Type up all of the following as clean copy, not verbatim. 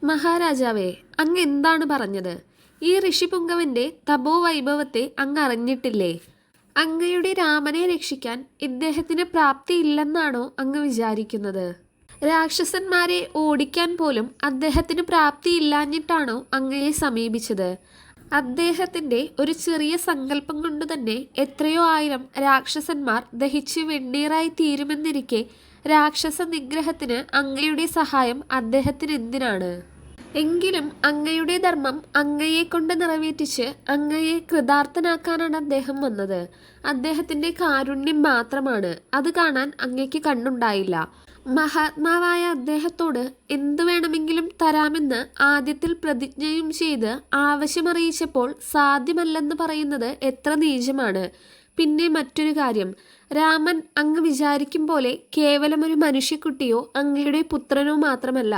മഹാരാജാവേ, അങ്ങ് എന്താണ് പറഞ്ഞത്? ഈ ഋഷിപുങ്കവന്റെ തപോവൈഭവത്തെ അങ്ങ് അറിഞ്ഞിട്ടില്ലേ? അങ്ങയുടെ രാമനെ രക്ഷിക്കാൻ ഇദ്ദേഹത്തിന് പ്രാപ്തിയില്ലെന്നാണോ അങ്ങ് വിചാരിക്കുന്നത്? രാക്ഷസന്മാരെ ഓടിക്കാൻ പോലും അദ്ദേഹത്തിന് പ്രാപ്തിയില്ലാഞ്ഞിട്ടാണോ അങ്ങയെ സമീപിച്ചത്? അദ്ദേഹത്തിന്റെ ഒരു ചെറിയ സങ്കല്പം കൊണ്ട് തന്നെ എത്രയോ ആയിരം രാക്ഷസന്മാർ ദഹിച്ച് വെണ്ണീറായി തീരുമെന്നിരിക്കെ രാക്ഷസ നിഗ്രഹത്തിന് അങ്ങയുടെ സഹായം അദ്ദേഹത്തിന് എന്തിനാണ്? എങ്കിലും അങ്ങയുടെ ധർമ്മം അങ്ങയെ കൊണ്ട് നിറവേറ്റിച്ച് അങ്ങയെ കൃതാർത്ഥനാക്കാനാണ് അദ്ദേഹം വന്നത്. അദ്ദേഹത്തിന്റെ കാരുണ്യം മാത്രമാണ്. അത് കാണാൻ അങ്ങയ്ക്ക് കണ്ണുണ്ടായില്ല. മഹാത്മാവായ അദ്ദേഹത്തോട് എന്തു വേണമെങ്കിലും തരാമെന്ന് ആദ്യത്തിൽ പ്രതിജ്ഞയും ചെയ്ത് ആവശ്യമറിയിച്ചപ്പോൾ സാധ്യമല്ലെന്ന് പറയുന്നത് എത്ര നീചമാണ്. പിന്നെ മറ്റൊരു കാര്യം, രാമൻ അങ്ങ് വിചാരിക്കും പോലെ കേവലം ഒരു മനുഷ്യക്കുട്ടിയോ അങ്ങയുടെ പുത്രനോ മാത്രമല്ല.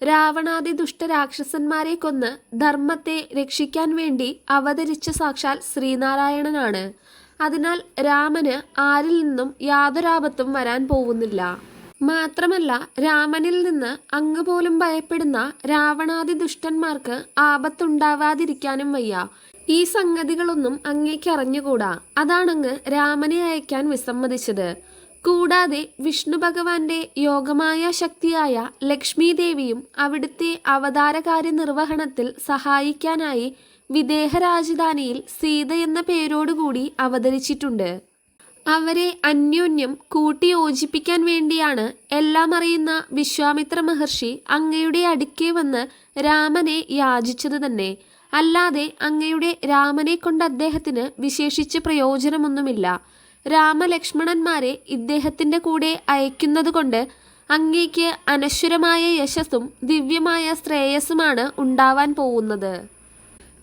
രാവണാദി ദുഷ്ടരാക്ഷസന്മാരെ കൊന്ന് ധർമ്മത്തെ രക്ഷിക്കാൻ വേണ്ടി അവതരിച്ച സാക്ഷാൽ ശ്രീനാരായണനാണ്. അതിനാൽ രാമന് ആരിൽ നിന്നും യാതൊരാപത്തും വരാൻ പോകുന്നില്ല. മാത്രമല്ല, രാമനിൽ നിന്ന് അങ്ങ് പോലും ഭയപ്പെടുന്ന രാവണാദി ദുഷ്ടന്മാർക്ക് ആപത്തുണ്ടാവാതിരിക്കാനും വയ്യ. ഈ സംഗതികളൊന്നും അങ്ങേക്ക് അറിഞ്ഞുകൂടാ. അതാണങ്ങ് രാമനെ അയക്കാൻ വിസമ്മതിച്ചത്. കൂടാതെ വിഷ്ണു ഭഗവാന്റെ യോഗമായ ശക്തിയായ ലക്ഷ്മി ദേവിയും അവിടുത്തെ അവതാരകാര്യ നിർവഹണത്തിൽ സഹായിക്കാനായി വിദേഹ രാജധാനിയിൽ സീത എന്ന പേരോടുകൂടി അവതരിച്ചിട്ടുണ്ട്. അവരെ അന്യോന്യം കൂട്ടി യോജിപ്പിക്കാൻ വേണ്ടിയാണ് എല്ലാം അറിയുന്ന വിശ്വാമിത്ര മഹർഷി അങ്ങയുടെ അടുക്കെ വന്ന് രാമനെ യാചിച്ചത് തന്നെ. അല്ലാതെ അങ്ങയുടെ രാമനെ കൊണ്ട് അദ്ദേഹത്തിന് വിശേഷിച്ച് പ്രയോജനമൊന്നുമില്ല. രാമലക്ഷ്മണന്മാരെ ഇദ്ദേഹത്തിന്റെ കൂടെ അയക്കുന്നതുകൊണ്ട് അങ്ങേക്ക് അനശ്വരമായ യശസ്സും ദിവ്യമായ ശ്രേയസ്സുമാണ് ഉണ്ടാവാൻ പോകുന്നത്.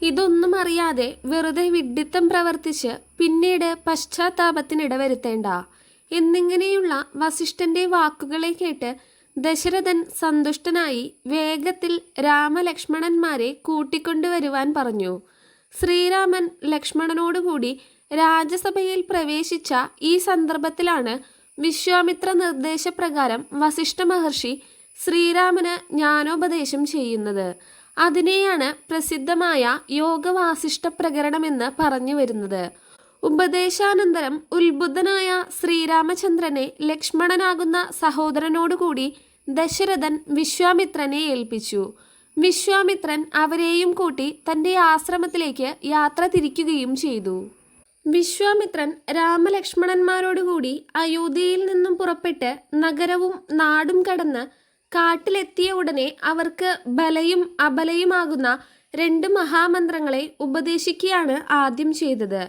ഇതൊന്നും അറിയാതെ വെറുതെ വിഡ്ഢിത്തം പ്രവർത്തിച്ച് പിന്നീട് പശ്ചാത്താപത്തിനിടവരുത്തേണ്ട. എന്നിങ്ങനെയുള്ള വസിഷ്ഠന്റെ വാക്കുകളെ കേട്ട് ദശരഥൻ സന്തുഷ്ടനായി വേഗത്തിൽ രാമലക്ഷ്മണന്മാരെ കൂട്ടിക്കൊണ്ടുവരുവാൻ പറഞ്ഞു. ശ്രീരാമൻ ലക്ഷ്മണനോടുകൂടി രാജസഭയിൽ പ്രവേശിച്ച ഈ സന്ദർഭത്തിലാണ് വിശ്വാമിത്ര നിർദ്ദേശപ്രകാരം വസിഷ്ഠ മഹർഷി ശ്രീരാമന് ജ്ഞാനോപദേശം ചെയ്യുന്നത്. അതിനെയാണ് പ്രസിദ്ധമായ യോഗവാസിഷ്ഠ പ്രകരണമെന്ന് പറഞ്ഞു വരുന്നത്. ഉപദേശാനന്തരം ഉത്ബുദ്ധനായ ശ്രീരാമചന്ദ്രനെ ലക്ഷ്മണനാകുന്ന സഹോദരനോടുകൂടി ദശരഥൻ വിശ്വാമിത്രനെ ഏൽപ്പിച്ചു. വിശ്വാമിത്രൻ അവരെയും കൂട്ടി തൻ്റെ ആശ്രമത്തിലേക്ക് യാത്ര തിരിക്കുകയും ചെയ്തു. വിശ്വാമിത്രൻ രാമലക്ഷ്മണന്മാരോടുകൂടി അയോധ്യയിൽ നിന്നും പുറപ്പെട്ട് നഗരവും നാടും കടന്ന് കാട്ടിലെത്തിയ ഉടനെ അവർക്ക് ബലയും അബലയുമാകുന്ന 2 മഹാമന്ത്രങ്ങളെ ഉപദേശിക്കുകയാണ് ആദ്യം ചെയ്തത്.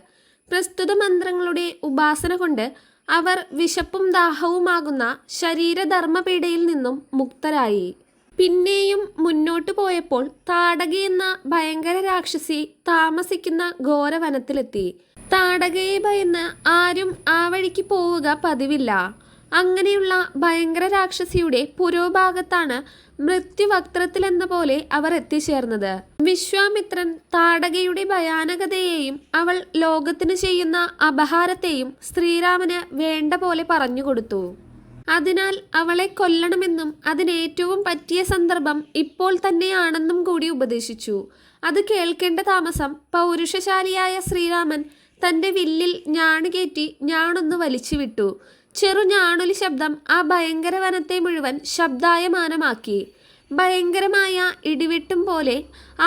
പ്രസ്തുത മന്ത്രങ്ങളുടെ ഉപാസന കൊണ്ട് അവർ വിശപ്പും ദാഹവുമാകുന്ന ശരീരധർമ്മപീഡയിൽ നിന്നും മുക്തരായി. പിന്നെയും മുന്നോട്ടു പോയപ്പോൾ താടക എന്ന ഭയങ്കര രാക്ഷസി താമസിക്കുന്ന ഘോരവനത്തിലെത്തി. താടകയെ ഭയന്ന് ആരും ആ വഴിക്ക് പോവുക പതിവില്ല. അങ്ങനെയുള്ള ഭയങ്കര രാക്ഷസിയുടെ പുരോഭാഗത്താണ് മൃത്യുവക്ത്രത്തിലെന്ന പോലെ അവർ എത്തിച്ചേർന്നത്. വിശ്വാമിത്രൻ താടകയുടെ ഭയാനകതയെയും അവൾ ലോകത്തിന് ചെയ്യുന്ന അപഹാരത്തെയും ശ്രീരാമന് വേണ്ട പോലെ പറഞ്ഞുകൊടുത്തു. അതിനാൽ അവളെ കൊല്ലണമെന്നും അതിനേറ്റവും പറ്റിയ സന്ദർഭം ഇപ്പോൾ തന്നെയാണെന്നും കൂടി ഉപദേശിച്ചു. അത് കേൾക്കേണ്ട താമസം പൗരുഷശാലിയായ ശ്രീരാമൻ തൻ്റെ വില്ലിൽ ഞാണുകയറ്റി ഞാണൊന്ന് വലിച്ചുവിട്ടു. ചെറു ഞാണൊലി ശബ്ദം ആ ഭയങ്കര വനത്തെ മുഴുവൻ ശബ്ദായമാനമാക്കി. ഭയങ്കരമായ ഇടിവെട്ടും പോലെ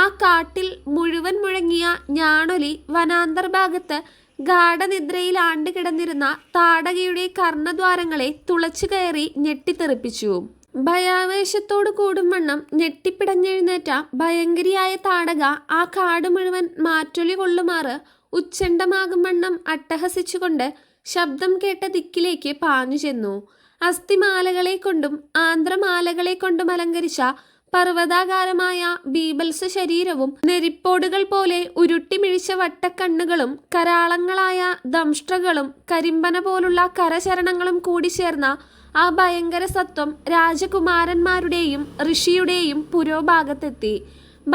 ആ കാട്ടിൽ മുഴുവൻ മുഴങ്ങിയ ഞാണൊലി വനാന്തർഭാഗത്ത് ഗാഠനിദ്രയിൽ ആണ്ടുകിടന്നിരുന്ന താടകയുടെ കർണദ്വാരങ്ങളെ തുളച്ചു കയറി ഞെട്ടിത്തെറിപ്പിച്ചു. ഭയാവേശത്തോടു കൂടും വണ്ണം ഞെട്ടിപ്പിടഞ്ഞെഴുന്നേറ്റ ഭയങ്കരിയായ താടക ആ കാട് മുഴുവൻ മാറ്റൊലി കൊള്ളുമാറ് ഉച്ചണ്ടമാകും വണ്ണം അട്ടഹസിച്ചുകൊണ്ട് ശബ്ദം കേട്ട ദിക്കിലേക്ക് പാഞ്ഞു ചെന്നു. അസ്ഥിമാലകളെ കൊണ്ടും ആന്ധ്രമാലകളെ കൊണ്ടും അലങ്കരിച്ച പർവ്വതാകാരമായ ബീഭത്സ ശരീരവും നെരിപ്പോടുകൾ പോലെ ഉരുട്ടിമിഴിച്ച വട്ടക്കണ്ണുകളും കരാളങ്ങളായ ദംഷ്ട്രകളും കരിമ്പന പോലുള്ള കരചരണങ്ങളും കൂടി ചേർന്ന ആ ഭയങ്കര സത്വം രാജകുമാരന്മാരുടെയും ഋഷിയുടെയും പുരോഭാഗത്തെത്തി.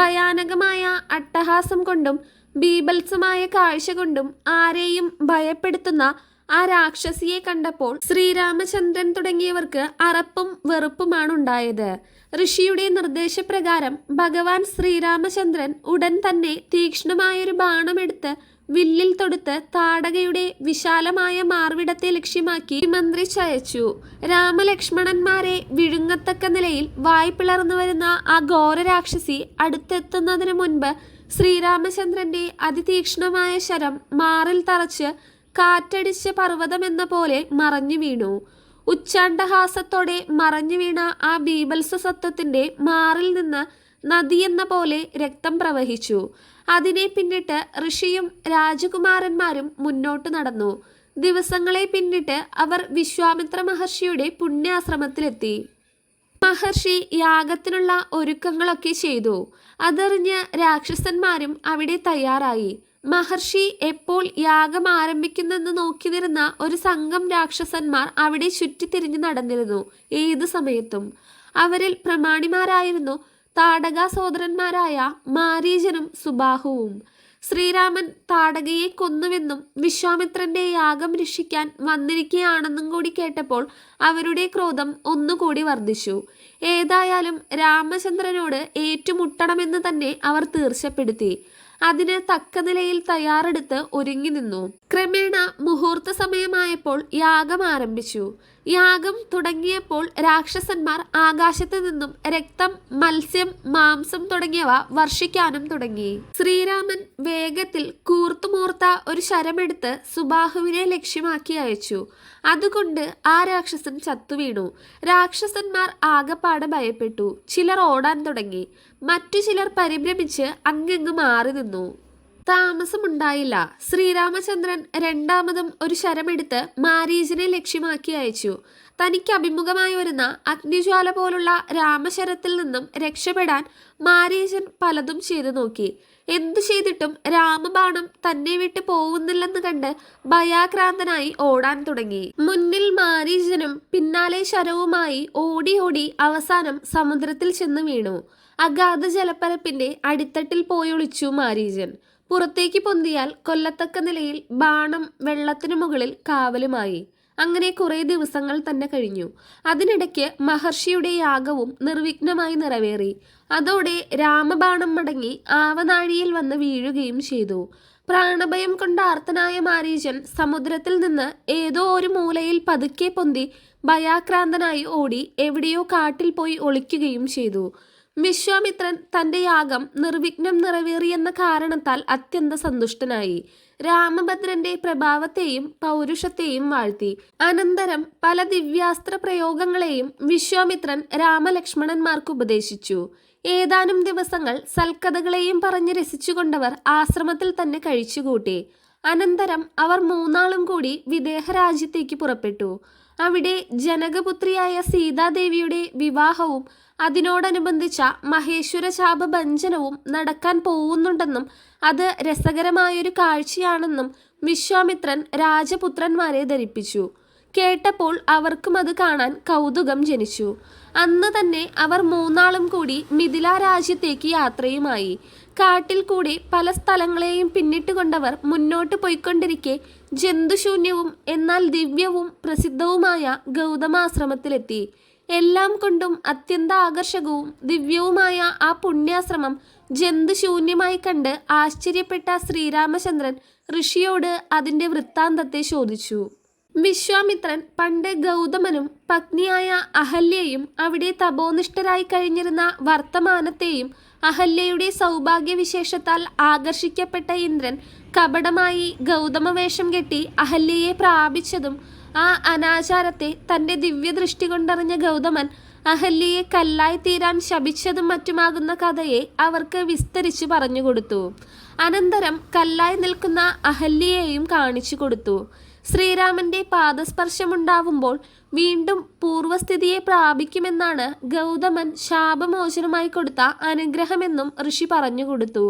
ഭയാനകമായ അട്ടഹാസം കൊണ്ടും ബീഭത്സമായ കാഴ്ച കൊണ്ടും ആരെയും ഭയപ്പെടുത്തുന്ന ആ രാക്ഷസിയെ കണ്ടപ്പോൾ ശ്രീരാമചന്ദ്രൻ തുടങ്ങിയവർക്ക് അറപ്പും വെറുപ്പുമാണുണ്ടായത്. ഋഷിയുടെ നിർദ്ദേശപ്രകാരം ഭഗവാൻ ശ്രീരാമചന്ദ്രൻ ഉടൻ തന്നെ തീക്ഷ്ണമായൊരു ബാണമെടുത്ത് വില്ലിൽ തൊടുത്ത് താടകയുടെ വിശാലമായ മാർവിടത്തെ ലക്ഷ്യമാക്കി മന്ത്രിച്ചയച്ചു. രാമലക്ഷ്മണന്മാരെ വിഴുങ്ങത്തക്ക നിലയിൽ വായ് പിളർന്നു വരുന്ന ആ ഘോരരാക്ഷസി അടുത്തെത്തുന്നതിന് മുൻപ് ശ്രീരാമചന്ദ്രന്റെ അതിതീക്ഷ്ണമായ ശരം മാറിൽ തറച്ച് കാറ്റടിച്ച പർവ്വതമെന്ന പോലെ മറഞ്ഞു വീണു. ഉച്ചാണ്ടഹാസത്തോടെ മറഞ്ഞു വീണ ആ ബീഭത്സ സത്വത്തിന്റെ മാറിൽ നിന്ന് നദിയെന്ന പോലെ രക്തം പ്രവഹിച്ചു. അതിനെ പിന്നിട്ട് ഋഷിയും രാജകുമാരന്മാരും മുന്നോട്ട് നടന്നു. ദിവസങ്ങളെ പിന്നിട്ട് അവർ വിശ്വാമിത്ര മഹർഷിയുടെ പുണ്യാശ്രമത്തിലെത്തി. മഹർഷി യാഗത്തിനുള്ള ഒരുക്കങ്ങളൊക്കെ ചെയ്തു. അതറിഞ്ഞ് രാക്ഷസന്മാരും അവിടെ തയ്യാറായി. മഹർഷി എപ്പോൾ യാഗം ആരംഭിക്കുന്നെന്ന് നോക്കി നിന്ന ഒരു സംഘം രാക്ഷസന്മാർ അവിടെ ചുറ്റിത്തിരിഞ്ഞു നടന്നിരുന്നു. ഏതു സമയത്തും അവരിൽ പ്രമാണിമാരായിരുന്നു താടക സോദരന്മാരായ മാരീചനും സുബാഹുവും. ശ്രീരാമൻ താടകയെ കൊന്നുവെന്നും വിശ്വാമിത്രന്റെ യാഗം രക്ഷിക്കാൻ വന്നിരിക്കുകയാണെന്നും കൂടി കേട്ടപ്പോൾ അവരുടെ ക്രോധം ഒന്നുകൂടി വർദ്ധിച്ചു. ഏതായാലും രാമചന്ദ്രനോട് ഏറ്റുമുട്ടണമെന്ന് തന്നെ അവർ തീർച്ചപ്പെടുത്തി. അതിന് തക്ക നിലയിൽ തയ്യാറെടുത്ത് ഒരുങ്ങി നിന്നു. ക്രമേണ മുഹൂർത്ത സമയമായപ്പോൾ യാഗം ആരംഭിച്ചു. യാഗം തുടങ്ങിയപ്പോൾ രാക്ഷസന്മാർ ആകാശത്ത് നിന്നും രക്തം, മത്സ്യം, മാംസം തുടങ്ങിയവ വർഷിക്കാനും തുടങ്ങി. ശ്രീരാമൻ വേഗത്തിൽ കൂർത്തുമൂർത്ത ഒരു ശരമെടുത്ത് സുബാഹുവിനെ ലക്ഷ്യമാക്കി അയച്ചു. അതുകൊണ്ട് ആ രാക്ഷസൻ ചത്തുവീണു. രാക്ഷസന്മാർ ആകപ്പാടെ ഭയപ്പെട്ടു. ചിലർ ഓടാൻ തുടങ്ങി. മറ്റു ചിലർ പരിഭ്രമിച്ച് അങ്ങിങ്ങ് മാറി നിന്നു. താമസമുണ്ടായില്ല. ശ്രീരാമചന്ദ്രൻ രണ്ടാമതും ഒരു ശരമെടുത്ത് മാരീചനെ ലക്ഷ്യമാക്കി അയച്ചു. തനിക്ക് അഭിമുഖമായി വരുന്ന അഗ്നിജ്വാല പോലുള്ള രാമശരത്തിൽ നിന്നും രക്ഷപ്പെടാൻ മാരീചൻ പലതും ചെയ്തു നോക്കി. എന്തു ചെയ്തിട്ടും രാമബാണം തന്നെ വിട്ട് പോകുന്നില്ലെന്ന് കണ്ട് ഭയാക്രാന്തനായി ഓടാൻ തുടങ്ങി. മുന്നിൽ മാരീചനും പിന്നാലെ ശരവുമായി ഓടി ഓടി അവസാനം സമുദ്രത്തിൽ ചെന്ന് വീണു. അഗാധ ജലപ്പരപ്പിന്റെ അടിത്തട്ടിൽ പോയൊളിച്ചു മാരീചൻ. പുറത്തേക്ക് പൊന്തിയാൽ കൊല്ലത്തക്ക നിലയിൽ ബാണം വെള്ളത്തിനു മുകളിൽ കാവലുമായി. അങ്ങനെ കുറേ ദിവസങ്ങൾ തന്നെ കഴിഞ്ഞു. അതിനിടയ്ക്ക് മഹർഷിയുടെ യാഗവും നിർവിഘ്നമായി നിറവേറി. അതോടെ രാമബാണം മടങ്ങി ആവനാഴിയിൽ വന്ന് വീഴുകയും ചെയ്തു. പ്രാണഭയം കൊണ്ട് ആർത്തനായ മാരീചൻ സമുദ്രത്തിൽ നിന്ന് ഏതോ ഒരു മൂലയിൽ പതുക്കെ പൊന്തി ഭയാക്രാന്തനായി ഓടി എവിടെയോ കാട്ടിൽ പോയി ഒളിക്കുകയും ചെയ്തു. വിശ്വാമിത്രൻ തന്റെ യാഗം നിർവിഘ്നം നിറവേറിയെന്ന കാരണത്താൽ അത്യന്ത സന്തുഷ്ടനായി. രാമഭദ്രന്റെ പ്രഭാവത്തെയും പൗരുഷത്തെയും വാഴ്ത്തി. അനന്തരം പല ദിവ്യാസ്ത്ര പ്രയോഗങ്ങളെയും വിശ്വാമിത്രൻ രാമലക്ഷ്മണന്മാർക്ക് ഉപദേശിച്ചു. ഏതാനും ദിവസങ്ങൾ സൽക്കഥകളെയും പറഞ്ഞ് രസിച്ചുകൊണ്ടവർ ആശ്രമത്തിൽ തന്നെ കഴിച്ചുകൂട്ടി. അനന്തരം അവർ മൂന്നാളും കൂടി വിദേഹ രാജ്യത്തേക്ക് പുറപ്പെട്ടു. അവിടെ ജനകപുത്രിയായ സീതാദേവിയുടെ വിവാഹവും അതിനോടനുബന്ധിച്ച മഹേശ്വര ശാപ ഭഞ്ജനവും നടക്കാൻ പോകുന്നുണ്ടെന്നും അത് രസകരമായൊരു കാഴ്ചയാണെന്നും വിശ്വാമിത്രൻ രാജപുത്രന്മാരെ ധരിപ്പിച്ചു. കേട്ടപ്പോൾ അവർക്കും അത് കാണാൻ കൗതുകം ജനിച്ചു. അന്ന് തന്നെ അവർ മൂന്നാളും കൂടി മിഥില രാജ്യത്തേക്ക് യാത്രയുമായി. കാട്ടിൽ കൂടി പല സ്ഥലങ്ങളെയും പിന്നിട്ടുകൊണ്ടവർ മുന്നോട്ട് പോയിക്കൊണ്ടിരിക്കെ ജന്തുശൂന്യവും എന്നാൽ ദിവ്യവും പ്രസിദ്ധവുമായ ഗൗതമാശ്രമത്തിലെത്തി. എല്ലാം കൊണ്ടും അത്യന്ത ആകർഷകവും ദിവ്യവുമായ ആ പുണ്യാശ്രമം ജന്തുശൂന്യമായി കണ്ട് ആശ്ചര്യപ്പെട്ട ശ്രീരാമചന്ദ്രൻ ഋഷിയോട് അതിൻ്റെ വൃത്താന്തത്തെ ചോദിച്ചു. വിശ്വാമിത്രൻ പണ്ട് ഗൗതമനും പത്നിയായ അഹല്യയും അവിടെ തപോനിഷ്ഠരായി കഴിഞ്ഞിരുന്ന വർത്തമാനത്തെയും അഹല്യയുടെ സൗഭാഗ്യവിശേഷത്താൽ ആകർഷിക്കപ്പെട്ട ഇന്ദ്രൻ കപടമായി ഗൗതമവേഷം കെട്ടി അഹല്യയെ പ്രാപിച്ചതും ആ അനാചാരത്തെ തൻ്റെ ദിവ്യദൃഷ്ടി കൊണ്ടറിഞ്ഞ ഗൗതമൻ അഹല്യയെ കല്ലായി തീരാൻ ശപിച്ചതും മറ്റുമാകുന്ന കഥയെ അവർക്ക് വിസ്തരിച്ചു പറഞ്ഞുകൊടുത്തു. അനന്തരം കല്ലായി നിൽക്കുന്ന അഹല്യയെയും കാണിച്ചു കൊടുത്തു. ശ്രീരാമന്റെ പാദസ്പർശമുണ്ടാവുമ്പോൾ വീണ്ടും പൂർവസ്ഥിതിയെ പ്രാപിക്കുമെന്നാണ് ഗൗതമൻ ശാപമോചനമായി കൊടുത്ത അനുഗ്രഹമെന്നും ഋഷി പറഞ്ഞുകൊടുത്തു.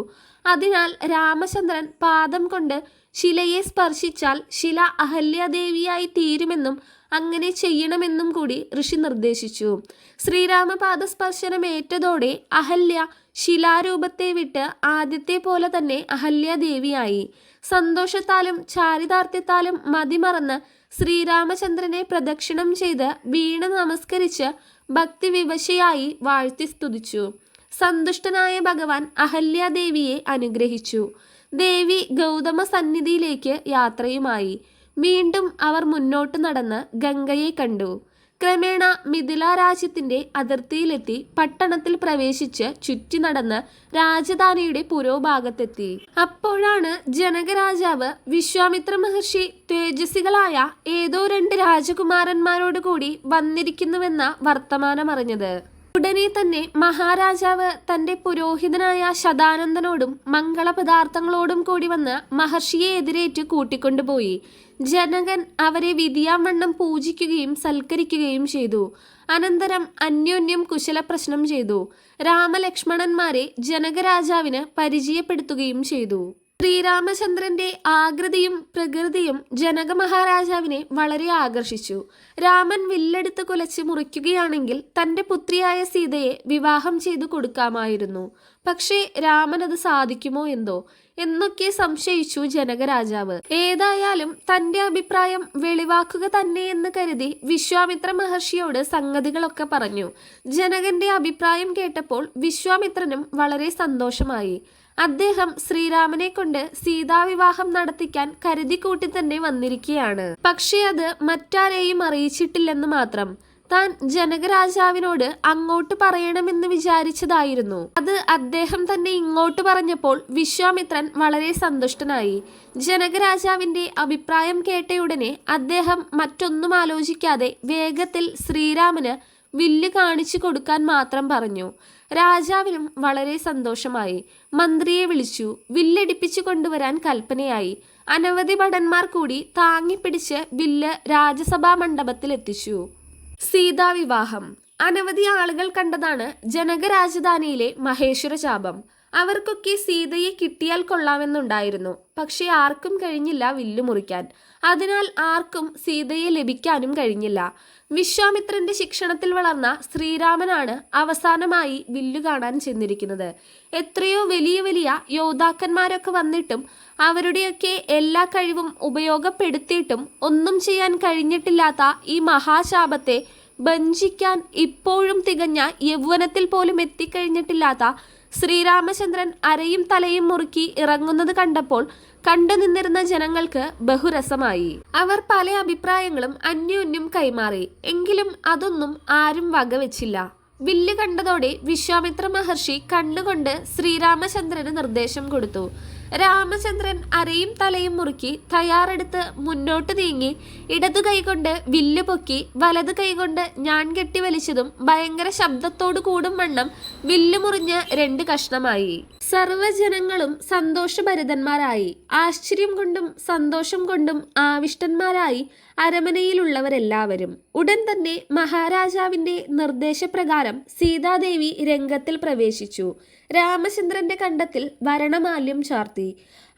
അതിനാൽ രാമചന്ദ്രൻ പാദം കൊണ്ട് ശിലയെ സ്പർശിച്ചാൽ ശില അഹല്യാദേവിയായി തീരുമെന്നും അങ്ങനെ ചെയ്യണമെന്നും കൂടി ഋഷി നിർദ്ദേശിച്ചു. ശ്രീരാമപാദ സ്പർശനമേറ്റതോടെ അഹല്യ ശിലാരൂപത്തെ വിട്ട് ആദ്യത്തെ പോലെ തന്നെ അഹല്യാദേവിയായി. സന്തോഷത്താലും ചാരിതാർത്ഥ്യത്താലും മതിമറന്ന് ശ്രീരാമചന്ദ്രനെ പ്രദക്ഷിണം ചെയ്ത് വീണ് നമസ്കരിച്ച് ഭക്തിവിവശയായി വാഴ്ത്തി സ്തുതിച്ചു. സന്തുഷ്ടനായ ഭഗവാൻ അഹല്യാദേവിയെ അനുഗ്രഹിച്ചു. ദേവി ഗൗതമ സന്നിധിയിലേക്ക് യാത്രയുമായി. വീണ്ടും അവർ മുന്നോട്ട് നടന്ന് ഗംഗയെ കണ്ടു. ക്രമേണ മിഥില രാജ്യത്തിന്റെ അതിർത്തിയിലെത്തി പട്ടണത്തിൽ പ്രവേശിച്ച് ചുറ്റി നടന്ന് രാജധാനിയുടെ പുരോഭാഗത്തെത്തി. അപ്പോഴാണ് ജനകരാജാവ് വിശ്വാമിത്ര മഹർഷി തേജസ്വികളായ ഏതോ 2 രാജകുമാരന്മാരോട് കൂടി വന്നിരിക്കുന്നുവെന്ന വർത്തമാനമറിഞ്ഞത്. ഉടനെ തന്നെ മഹാരാജാവ് തന്റെ പുരോഹിതനായ ശതാനന്ദനോടും മംഗളപദാർത്ഥങ്ങളോടും കൂടി വന്ന് മഹർഷിയെ എതിരേറ്റ് കൂട്ടിക്കൊണ്ടുപോയി. ജനകൻ അവരെ വിധിയാവണ്ണം പൂജിക്കുകയും സൽക്കരിക്കുകയും ചെയ്തു. അനന്തരം അന്യോന്യം കുശലപ്രശ്നം ചെയ്തു. രാമലക്ഷ്മണന്മാരെ ജനകരാജാവിന് പരിചയപ്പെടുത്തുകയും ചെയ്തു. ശ്രീരാമചന്ദ്രന്റെ ആകൃതിയും പ്രകൃതിയും ജനക മഹാരാജാവിനെ വളരെ ആകർഷിച്ചു. രാമൻ വില്ലെടുത്ത് കുലച്ച് മുറിക്കുകയാണെങ്കിൽ തന്റെ പുത്രിയായ സീതയെ വിവാഹം ചെയ്തു കൊടുക്കാമായിരുന്നു. പക്ഷേ രാമൻ അത് സാധിക്കുമോ എന്തോ എന്നൊക്കെ സംശയിച്ചു ജനകരാജാവ്. ഏതായാലും തന്റെ അഭിപ്രായം വെളിവാക്കുക തന്നെയെന്ന് കരുതി വിശ്വാമിത്ര മഹർഷിയോട് സംഗതികളൊക്കെ പറഞ്ഞു. ജനകന്റെ അഭിപ്രായം കേട്ടപ്പോൾ വിശ്വാമിത്രനും വളരെ സന്തോഷമായി. അദ്ദേഹം ശ്രീരാമനെ കൊണ്ട് സീതാവിവാഹം നടത്തിക്കാൻ കരുതിക്കൂട്ടി തന്നെ വന്നിരിക്കുകയാണ്. പക്ഷേ അത് മറ്റാരെയും അറിയിച്ചിട്ടില്ലെന്ന് മാത്രം. താൻ ജനകരാജാവിനോട് അങ്ങോട്ട് പറയണമെന്ന് വിചാരിച്ചതായിരുന്നു. അത് അദ്ദേഹം തന്നെ ഇങ്ങോട്ട് പറഞ്ഞപ്പോൾ വിശ്വാമിത്രൻ വളരെ സന്തുഷ്ടനായി. ജനകരാജാവിന്റെ അഭിപ്രായം കേട്ടയുടനെ അദ്ദേഹം മറ്റൊന്നും ആലോചിക്കാതെ വേഗത്തിൽ ശ്രീരാമന് വില്ല് കാണിച്ചു കൊടുക്കാൻ മാത്രം പറഞ്ഞു. രാജാവിനും വളരെ സന്തോഷമായി. മന്ത്രിയെ വിളിച്ചു വില്ലടിപ്പിച്ചു കൊണ്ടുവരാൻ കൽപ്പനയായി. അനവധി ഭടന്മാർ കൂടി താങ്ങിപ്പിടിച്ച് വില്ല് രാജസഭാ മണ്ഡപത്തിൽ എത്തിച്ചു. സീതാവിവാഹം അനവധി ആളുകൾ കണ്ടതാണ് ജനക രാജധാനിയിലെ മഹേശ്വര ചാപം. അവർക്കൊക്കെ സീതയെ കിട്ടിയാൽ കൊള്ളാമെന്നുണ്ടായിരുന്നു. പക്ഷെ ആർക്കും കഴിഞ്ഞില്ല വില്ലു മുറിക്കാൻ. അതിനാൽ ആർക്കും സീതയെ ലഭിക്കാനും കഴിഞ്ഞില്ല. വിശ്വാമിത്രന്റെ ശിക്ഷണത്തിൽ വളർന്ന ശ്രീരാമനാണ് അവസാനമായി വില്ലു കാണാൻ ചെന്നിരിക്കുന്നത്. എത്രയോ വലിയ വലിയ യോദ്ധാക്കന്മാരൊക്കെ വന്നിട്ടും അവരുടെയൊക്കെ എല്ലാ കഴിവും ഉപയോഗപ്പെടുത്തിയിട്ടും ഒന്നും ചെയ്യാൻ കഴിഞ്ഞിട്ടില്ലാത്ത ഈ മഹാശാപത്തെ ഭഞ്ജിക്കാൻ ഇപ്പോഴും തികഞ്ഞ യൗവനത്തിൽ പോലും എത്തിക്കഴിഞ്ഞിട്ടില്ലാത്ത ശ്രീരാമചന്ദ്രൻ അരയും തലയും മുറുക്കി ഇറങ്ങുന്നത് കണ്ടപ്പോൾ കണ്ടു നിന്നിരുന്ന ജനങ്ങൾക്ക് ബഹുരസമായി. അവർ പല അഭിപ്രായങ്ങളും അന്യോന്യം കൈമാറി. എങ്കിലും അതൊന്നും ആരും വകവെച്ചില്ല. വില്ല് കണ്ടതോടെ വിശ്വാമിത്ര മഹർഷി കണ്ണുകൊണ്ട് ശ്രീരാമചന്ദ്രന് നിർദ്ദേശം കൊടുത്തു. രാമചന്ദ്രൻ അരയും തലയും മുറുക്കി തയ്യാറെടുത്ത് മുന്നോട്ട് നീങ്ങി ഇടതു കൈകൊണ്ട് വില്ല് പൊക്കി വലത് കൈകൊണ്ട് ഞാൻ കെട്ടി വലിച്ചതും ഭയങ്കര ശബ്ദത്തോടു കൂടും വണ്ണം വില്ല് മുറിഞ്ഞ് 2 കഷ്ണമായി. സർവ്വജനങ്ങളും സന്തോഷഭരിതന്മാരായി. ആശ്ചര്യം കൊണ്ടും സന്തോഷം കൊണ്ടും ആവിഷ്ടന്മാരായി അരമനയിലുള്ളവരെല്ലാവരും. ഉടൻ തന്നെ മഹാരാജാവിന്റെ നിർദ്ദേശപ്രകാരം സീതാദേവി രംഗത്തിൽ പ്രവേശിച്ചു. രാമചന്ദ്രന്റെ കണ്ടത്തിൽ വരണമാല്യം ചാർത്തി.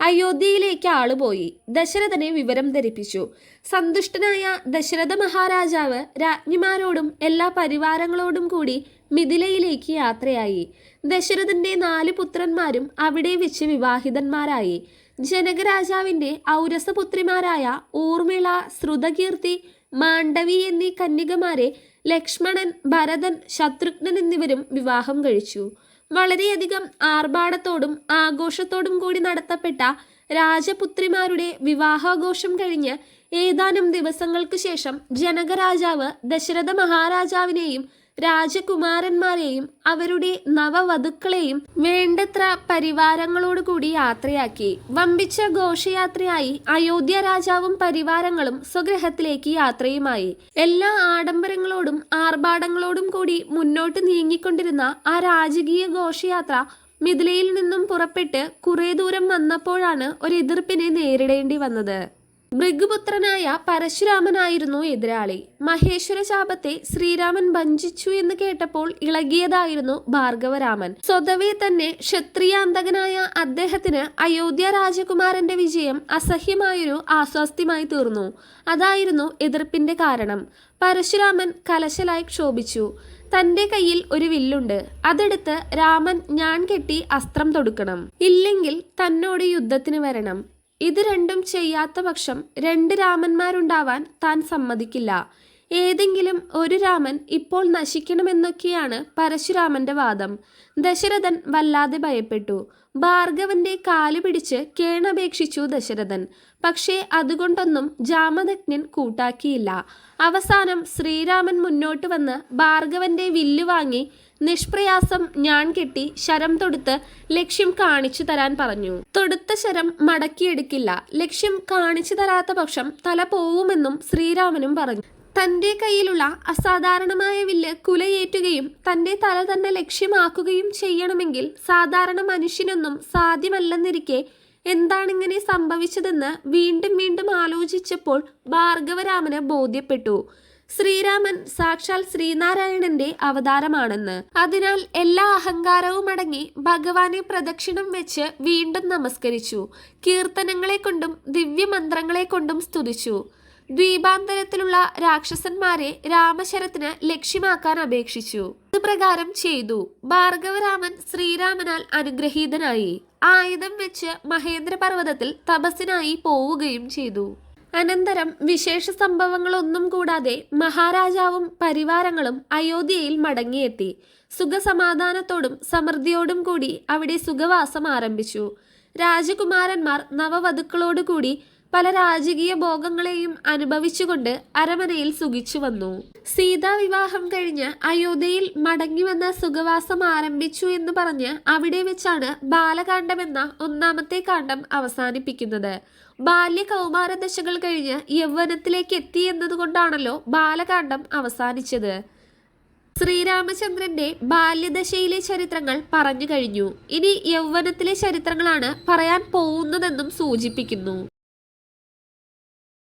അയോധ്യയിലേക്ക് ആളുപോയി. ദശരഥനെ വിവരം ധരിപ്പിച്ചു. സന്തുഷ്ടനായ ദശരഥ മഹാരാജാവ് രാജ്ഞിമാരോടും എല്ലാ പരിവാരങ്ങളോടും കൂടി മിഥിലയിലേക്ക് യാത്രയായി. ദശരഥന്റെ 4 പുത്രന്മാരും അവിടെ വെച്ച് വിവാഹിതന്മാരായി. ജനകരാജാവിന്റെ ഔരസപുത്രിമാരായ ഊർമിള, ശ്രുതകീർത്തി, മാണ്ഡവി എന്നീ കന്യകമാരെ ലക്ഷ്മണൻ, ഭരതൻ, ശത്രുഘ്നൻ എന്നിവരും വിവാഹം കഴിച്ചു. വളരെയധികം ആർഭാടത്തോടും ആഘോഷത്തോടും കൂടി നടത്തപ്പെട്ട രാജപുത്രിമാരുടെ വിവാഹാഘോഷം കഴിഞ്ഞ് ഏതാനും ദിവസങ്ങൾക്ക് ശേഷം ജനകരാജാവ് ദശരഥ മഹാരാജാവിനെയും രാജകുമാരന്മാരെയും അവരുടെ നവവധുക്കളെയും വേണ്ടത്ര പരിവാരങ്ങളോടുകൂടി യാത്രയാക്കി. വമ്പിച്ച ഘോഷയാത്രയായി അയോധ്യ രാജാവും പരിവാരങ്ങളും സ്വഗൃഹത്തിലേക്ക് യാത്രയുമായി. എല്ലാ ആഡംബരങ്ങളോടും ആർഭാടങ്ങളോടും കൂടി മുന്നോട്ട് നീങ്ങിക്കൊണ്ടിരുന്ന ആ രാജകീയ ഘോഷയാത്ര മിഥിലയിൽ നിന്നും പുറപ്പെട്ട് കുറെ ദൂരം വന്നപ്പോഴാണ് ഒരു എതിർപ്പിനെ നേരിടേണ്ടി വന്നത്. ഭൃഗുപുത്രനായ പരശുരാമനായിരുന്നു എതിരാളി. മഹേശ്വര ശാപത്തെ ശ്രീരാമൻ ഭഞ്ജിച്ചു എന്ന് കേട്ടപ്പോൾ ഇളകിയതായിരുന്നു ഭാർഗവരാമൻ. സ്വതവേ തന്നെ ക്ഷത്രിയാന്തകനായ അദ്ദേഹത്തിന് അയോധ്യ രാജകുമാരന്റെ വിജയം അസഹ്യമായൊരു ആസ്വാസ്ഥ്യമായി തീർന്നു. അതായിരുന്നു എതിർപ്പിന്റെ കാരണം. പരശുരാമൻ കലശലായി ക്ഷോഭിച്ചു. തന്റെ കയ്യിൽ ഒരു വില്ലുണ്ട്, അതെടുത്ത് രാമൻ ഞാൻ കെട്ടി അസ്ത്രം തൊടുക്കണം, ഇല്ലെങ്കിൽ തന്നോട് യുദ്ധത്തിന് വരണം. ഇത് രണ്ടും ചെയ്യാത്ത പക്ഷം 2 രാമന്മാരുണ്ടാവാൻ താൻ സമ്മതിക്കില്ല. ഏതെങ്കിലും ഒരു രാമൻ ഇപ്പോൾ നശിക്കണമെന്നൊക്കെയാണ് പരശുരാമന്റെ വാദം. ദശരഥൻ വല്ലാതെ ഭയപ്പെട്ടു. ഭാർഗവന്റെ കാല് പിടിച്ച് കേണപേക്ഷിച്ചു ദശരഥൻ. പക്ഷേ അതുകൊണ്ടൊന്നും ജാമദഗ്നൻ കൂട്ടാക്കിയില്ല. അവസാനം ശ്രീരാമൻ മുന്നോട്ട് വന്ന് ഭാർഗവന്റെ വില്ല് വാങ്ങി നിഷ്പ്രയാസം ഞാൻ കെട്ടി ശരം തൊടുത്ത് ലക്ഷ്യം കാണിച്ചു തരാൻ പറഞ്ഞു. തൊടുത്ത ശരം മടക്കിയെടുക്കില്ല, ലക്ഷ്യം കാണിച്ചു തരാത്ത പക്ഷം തല പോവുമെന്നും ശ്രീരാമനും പറഞ്ഞു. തന്റെ കയ്യിലുള്ള അസാധാരണമായ വില്ല് കുലയേറ്റുകയും തന്റെ തല തന്നെ ലക്ഷ്യമാക്കുകയും ചെയ്യണമെങ്കിൽ സാധാരണ മനുഷ്യനൊന്നും സാധ്യമല്ലെന്നിരിക്കെ എന്താണിങ്ങനെ സംഭവിച്ചതെന്ന് വീണ്ടും വീണ്ടും ആലോചിച്ചപ്പോൾ ഭാർഗവരാമന് ബോധ്യപ്പെട്ടു. ശ്രീരാമൻ സാക്ഷാൽ ശ്രീനാരായണന്റെ അവതാരമാണെന്ന്. അതിനാൽ എല്ലാ അഹങ്കാരവും അടങ്ങി ഭഗവാനെ പ്രദക്ഷിണം വെച്ച് വീണ്ടും നമസ്കരിച്ചു. കീർത്തനങ്ങളെ കൊണ്ടും ദിവ്യമന്ത്രങ്ങളെ കൊണ്ടും സ്തുതിച്ചു. ദ്വീപാന്തരത്തിലുള്ള രാക്ഷസന്മാരെ രാമശരത്തിന് ലക്ഷ്യമാക്കാൻ അപേക്ഷിച്ചു. ഇതുപ്രകാരം ചെയ്തു. ഭാർഗവരാമൻ ശ്രീരാമനാൽ അനുഗ്രഹീതനായി. ആയുധം വെച്ച് മഹേന്ദ്ര പർവ്വതത്തിൽ തപസ്സിനായി പോവുകയും ചെയ്തു. അനന്തരം വിശേഷ സംഭവങ്ങളൊന്നും കൂടാതെ മഹാരാജാവും പരിവാരങ്ങളും അയോധ്യയിൽ മടങ്ങിയെത്തി. സുഖസമാധാനത്തോടും സമൃദ്ധിയോടും കൂടി അവിടെ സുഖവാസം ആരംഭിച്ചു. രാജകുമാരന്മാർ നവവധുക്കളോടുകൂടി പല രാജകീയ ഭോഗങ്ങളെയും അനുഭവിച്ചുകൊണ്ട് അരമനയിൽ സുഖിച്ചു വന്നു. സീതാവിവാഹം കഴിഞ്ഞ് അയോധ്യയിൽ മടങ്ങിവന്ന സുഖവാസം ആരംഭിച്ചു എന്ന് പറഞ്ഞ് അവിടെ വെച്ചാണ് ബാലകാന്ഡം എന്ന 1ാമത്തെ കാണ്ഡം അവസാനിപ്പിക്കുന്നത്. ബാല്യ കൗമാര ദശകൾ കഴിഞ്ഞ് യൗവനത്തിലേക്ക് എത്തി എന്നതുകൊണ്ടാണല്ലോ ബാലകാന്ഡം അവസാനിച്ചത്. ശ്രീരാമചന്ദ്രന്റെ ബാല്യദശയിലെ ചരിത്രങ്ങൾ പറഞ്ഞു കഴിഞ്ഞു. ഇനി യൗവനത്തിലെ ചരിത്രങ്ങളാണ് പറയാൻ പോകുന്നതെന്നും സൂചിപ്പിക്കുന്നു.